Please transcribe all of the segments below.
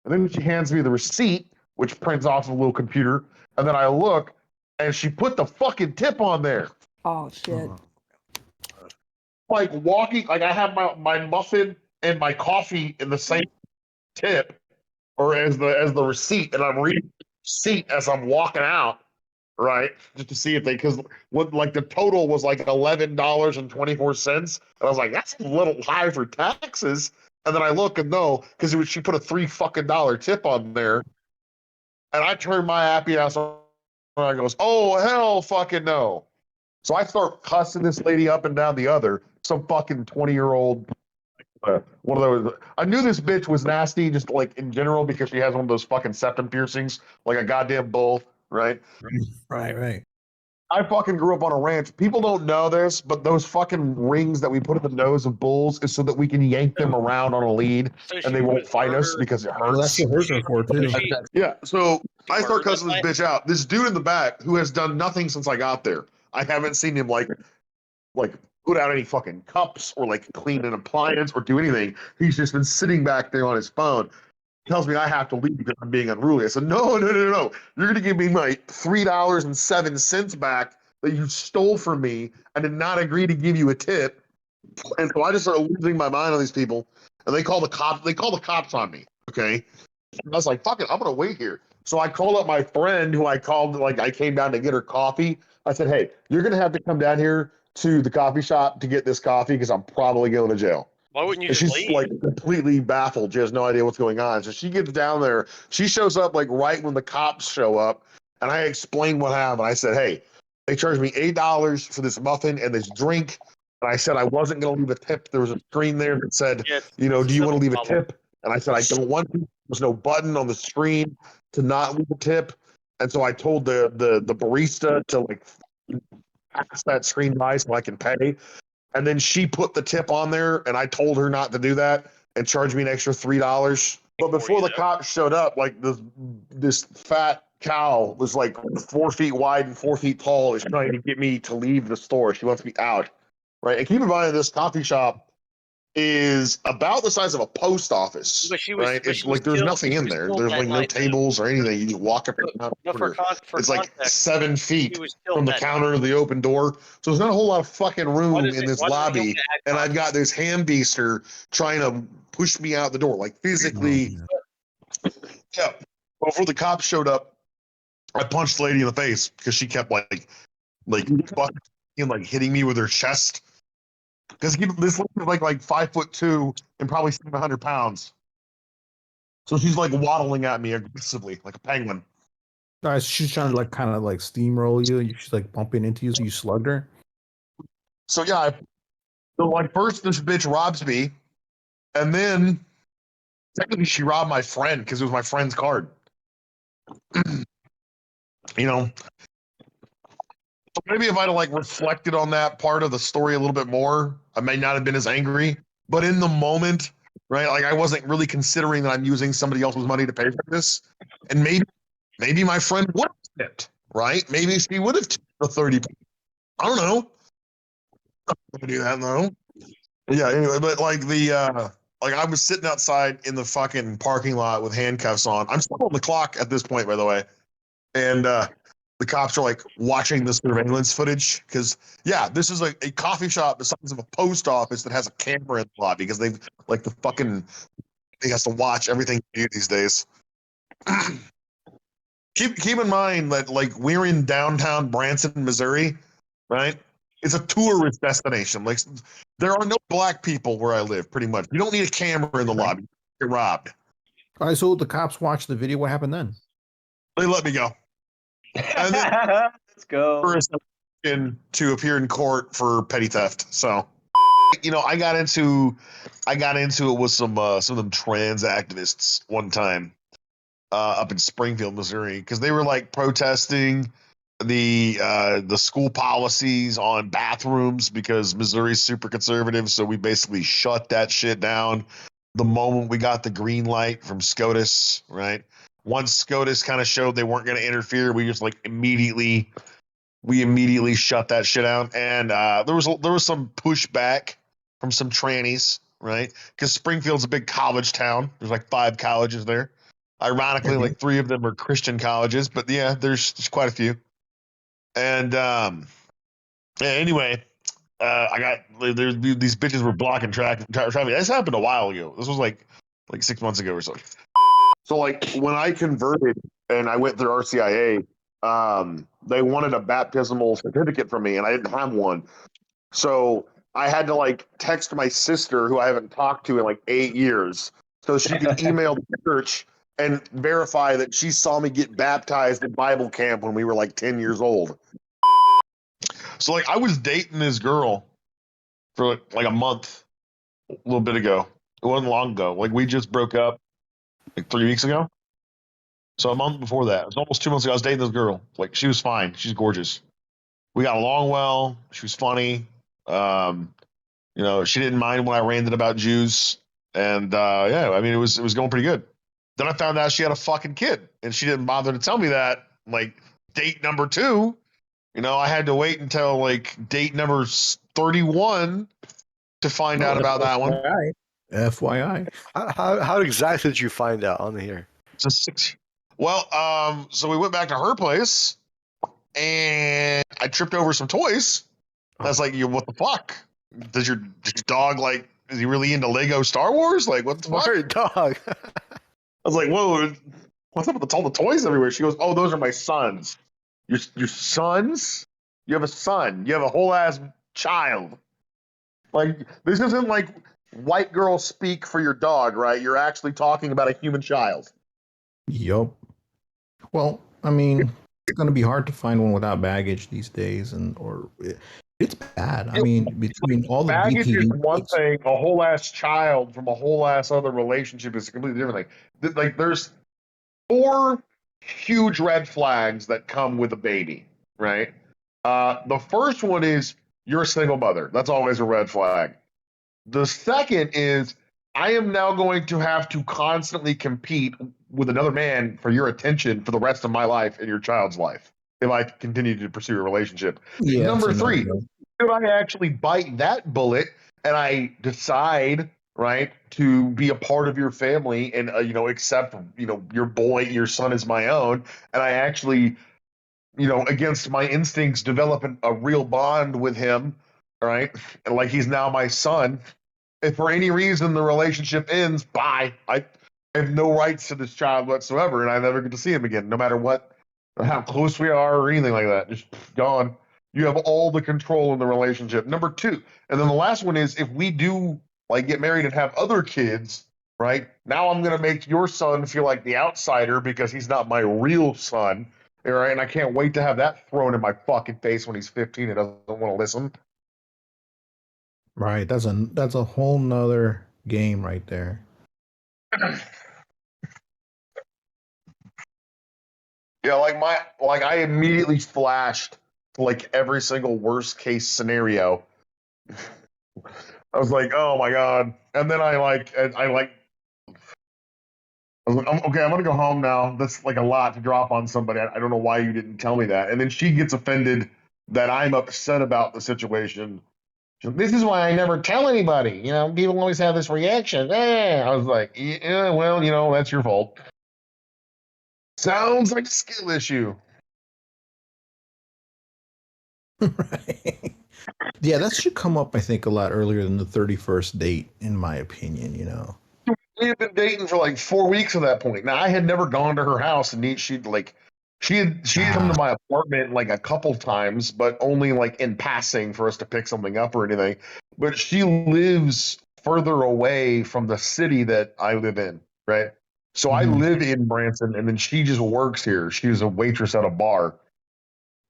And then she hands me the receipt, which prints off a little computer. And then I look, and she put the fucking tip on there. Oh shit. Like walking, like I have my muffin and my coffee in the same tip, or as the receipt, and I'm reading the receipt as I'm walking out, right? Just to see if they, because what, like the total was like $11.24, and I was like, that's a little high for taxes. And then I look and no, because she put a $3 tip on there, and I turned my happy ass on, and I goes, oh hell, fucking no. So I start cussing this lady up and down the other, some fucking 20-year-old. One of those. I knew this bitch was nasty, just like in general, because she has one of those fucking septum piercings, like a goddamn bull, right? Right. I fucking grew up on a ranch. People don't know this, but those fucking rings that we put in the nose of bulls is so that we can yank them around on a lead, and they won't fight us because it hurts. Well, that's what hers are for too. Yeah, so I start cussing this bitch out. This dude in the back who has done nothing since I got there. I haven't seen him like put out any fucking cups or like clean an appliance or do anything. He's just been sitting back there on his phone. Tells me I have to leave because I'm being unruly. I said, no. You're gonna give me my $3.07 back that you stole from me. I did not agree to give you a tip. And so I just started losing my mind on these people. And they call the cops. They call the cops on me. Okay. And I was like, fuck it, I'm gonna wait here. So I called up my friend who I called, like I came down to get her coffee. I said, hey, you're gonna have to come down here to the coffee shop to get this coffee because I'm probably going to jail. Why wouldn't you And just she's leave? like completely baffled. She has no idea what's going on. So she gets down there. She shows up like right when the cops show up. And I explained what happened. I said, hey, they charged me $8 for this muffin and this drink. And I said I wasn't going to leave a tip. There was a screen there that said, do you want to leave a tip? And I said, I don't want to. There's no button on the screen to not leave a tip. And so I told the barista to like pass that screen by so I can pay. And then she put the tip on there, and I told her not to do that and charged me an extra $3. But before the cops showed up, like this fat cow was like 4 feet wide and 4 feet tall, is trying to get me to leave the store. She wants me out, right? And keep in mind, this coffee shop is about the size of a post office, right? It's like there's nothing in there. There's like no tables or anything. You just walk up and down. It's like 7 feet from the counter to the open door. So there's not a whole lot of fucking room in this lobby. And I've got this ham beaster trying to push me out the door, like physically. Yeah. Before the cops showed up, I punched the lady in the face because she kept like hitting me with her chest. Because this lady is like 5'2" and probably 700 pounds. So she's like waddling at me aggressively, like a penguin. Nice. She's trying to like kind of like steamroll you. She's like bumping into you, so you slugged her. So yeah, first this bitch robs me, and then technically she robbed my friend because it was my friend's card. Maybe if I'd have reflected on that part of the story a little bit more, I may not have been as angry. But in the moment, right, I wasn't really considering that I'm using somebody else's money to pay for this. And maybe my friend would have tipped, right? Maybe she would have tipped the 30. I don't know. I'm not gonna do that though. Yeah. Anyway, but I was sitting outside in the fucking parking lot with handcuffs on. I'm still on the clock at this point, by the way, and the cops are watching the surveillance footage because this is a coffee shop the size of a post office that has a camera in the lobby because they've he has to watch everything you do these days. Keep in mind that we're in downtown Branson, Missouri, right? It's a tourist destination. There are no black people where I live. Pretty much, you don't need a camera in the lobby. You get robbed. All right, so the cops watched the video. What happened then? They let me go. And then let's go to appear in court for petty theft. So, I got into it with some of them trans activists one time up in Springfield, Missouri, because they were protesting the school policies on bathrooms because Missouri's super conservative. So we basically shut that shit down the moment we got the green light from SCOTUS, right? Once SCOTUS kind of showed they weren't going to interfere, we just immediately shut that shit down. And there was some pushback from some trannies, right? Because Springfield's a big college town. There's 5 colleges there. Ironically, like 3 of them are Christian colleges, but yeah, there's quite a few. And yeah, anyway, I got there's these bitches were blocking traffic. This happened a while ago. This was like 6 months ago or so. So like when I converted and I went through RCIA, they wanted a baptismal certificate from me, and I didn't have one. So I had to like text my sister, who I haven't talked to in like 8 years, so she could email the church and verify that she saw me get baptized at Bible camp when we were like 10 years old. So like I was dating this girl for like a month, a little bit ago. It wasn't long ago. Like we just broke up like 3 weeks ago. So a month before that, it was almost 2 months ago. I was dating this girl. Like she was fine. She's gorgeous. We got along well. She was funny. You know, she didn't mind when I ranted about Jews, and yeah, I mean, it was going pretty good. Then I found out she had a fucking kid, and she didn't bother to tell me that. Like date number 2, you know, I had to wait until like date number 31 to find out about that one. FYI. How exactly did you find out on here? It's a 6. Well, so we went back to her place, and I tripped over some toys. I was like, what the fuck? Does your dog like? Is he really into Lego Star Wars? Like, what the fuck? Smart dog. I was like, whoa, what's up with all the toys everywhere? She goes, oh, those are my sons. Your sons? You have a son. You have a whole ass child. Like, this isn't like white girl speak for your dog, right? You're actually talking about a human child. Yup. Well, I mean, it's going to be hard to find one without baggage these days, it's bad. I mean, between all the baggage is DTV one thing. A whole ass child from a whole ass other relationship is a completely different thing. Like, there's 4 huge red flags that come with a baby, right? The first one is you're a single mother. That's always a red flag. The second is I am now going to have to constantly compete with another man for your attention for the rest of my life and your child's life if I continue to pursue a relationship. Yeah, Number 3, no. should I actually bite that bullet and I decide, right, to be a part of your family and, you know, accept, you know, your son is my own, and I actually, you know, against my instincts, develop a real bond with him, right, and like he's now my son. If for any reason the relationship ends, bye. I have no rights to this child whatsoever, and I never get to see him again, no matter what, how close we are or anything like that. Just gone. You have all the control in the relationship. Number 2, and then the last one is if we do like get married and have other kids, right? Now I'm gonna make your son feel like the outsider because he's not my real son, all right? And I can't wait to have that thrown in my fucking face when he's 15 and doesn't want to listen. Right. That's a whole nother game right there. Yeah, like I immediately flashed to like every single worst case scenario. I was like, oh my god. And then I was like, okay, I'm gonna go home now. That's like a lot to drop on somebody. I don't know why you didn't tell me that. And then she gets offended that I'm upset about the situation. This is why I never tell anybody. You know, people always have this reaction. I was like, yeah, well, you know, that's your fault. Sounds like a skill issue. Right. Yeah, that should come up, I think, a lot earlier than the 31st date, in my opinion, you know. We had been dating for like 4 weeks at that point. Now I had never gone to her house, and she'd come to my apartment like a couple times, but only like in passing for us to pick something up or anything. But she lives further away from the city that I live in, right? So I live in Branson, and then she just works here. She's a waitress at a bar.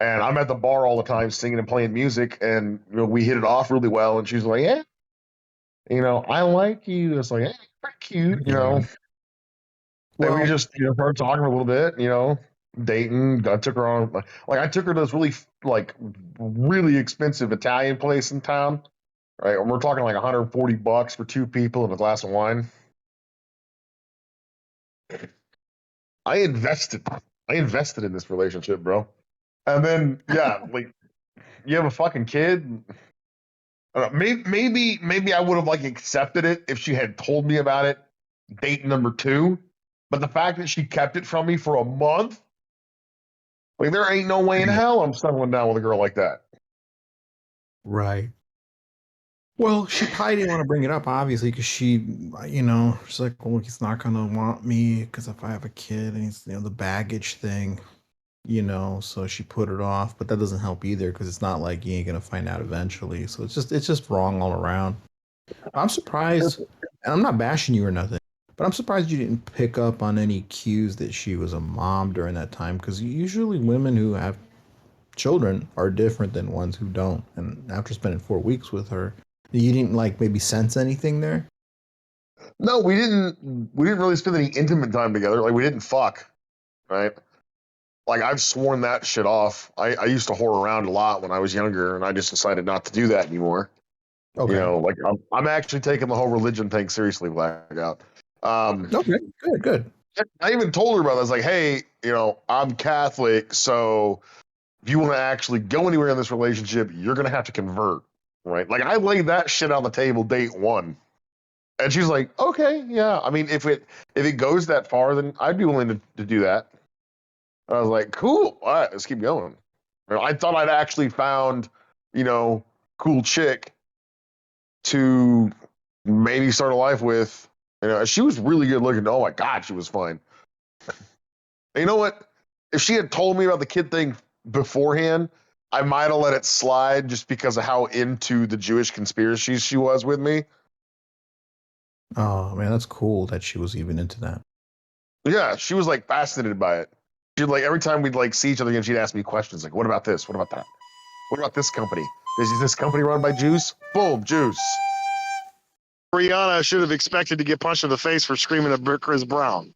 And I'm at the bar all the time singing and playing music, and you know, we hit it off really well. And she's like, yeah, you know, I like you. It's like, hey, pretty cute, you know. Well, and we just, you know, started talking a little bit, you know, dating. I took her on, like I took her to this really expensive Italian place in town, right? And we're talking like $140 for 2 people and a glass of wine. I invested in this relationship, bro. And then, yeah, like you have a fucking kid. Maybe I would have like accepted it if she had told me about it. Date number 2, But the fact that she kept it from me for a month, like there ain't no way in hell I'm settling down with a girl like that. Right. Well, she probably didn't want to bring it up, obviously, because she's like, well, he's not gonna want me because if I have a kid and he's, the baggage thing, so she put it off. But that doesn't help either because it's not like you ain't gonna find out eventually. So it's just wrong all around. I'm surprised, and I'm not bashing you or nothing, but I'm surprised you didn't pick up on any cues that she was a mom during that time because usually women who have children are different than ones who don't. And after spending 4 weeks with her, you didn't like maybe sense anything there? No, we didn't. We didn't really spend any intimate time together. Like we didn't fuck, right? Like I've sworn that shit off. I used to whore around a lot when I was younger, and I just decided not to do that anymore. Okay. Like I'm actually taking the whole religion thing seriously, blackout. Okay. Good. I even told her about this. Like, hey, I'm Catholic, so if you want to actually go anywhere in this relationship, you're gonna have to convert, right? Like I laid that shit on the table date one, and she's like, okay, yeah. I mean, if it goes that far, then I'd be willing to do that. I was like, cool. All right, let's keep going. I thought I'd actually found, cool chick to maybe start a life with. She was really good looking. Oh my God, she was fine. And you know what? If she had told me about the kid thing beforehand, I might have let it slide just because of how into the Jewish conspiracies she was with me. Oh man, that's cool that she was even into that. Yeah, she was like fascinated by it. She'd like every time we'd like see each other again, she'd ask me questions like, "What about this? What about that? What about this company? Is this company run by Jews? Boom, Jews." Brianna should have expected to get punched in the face for screaming at Chris Brown.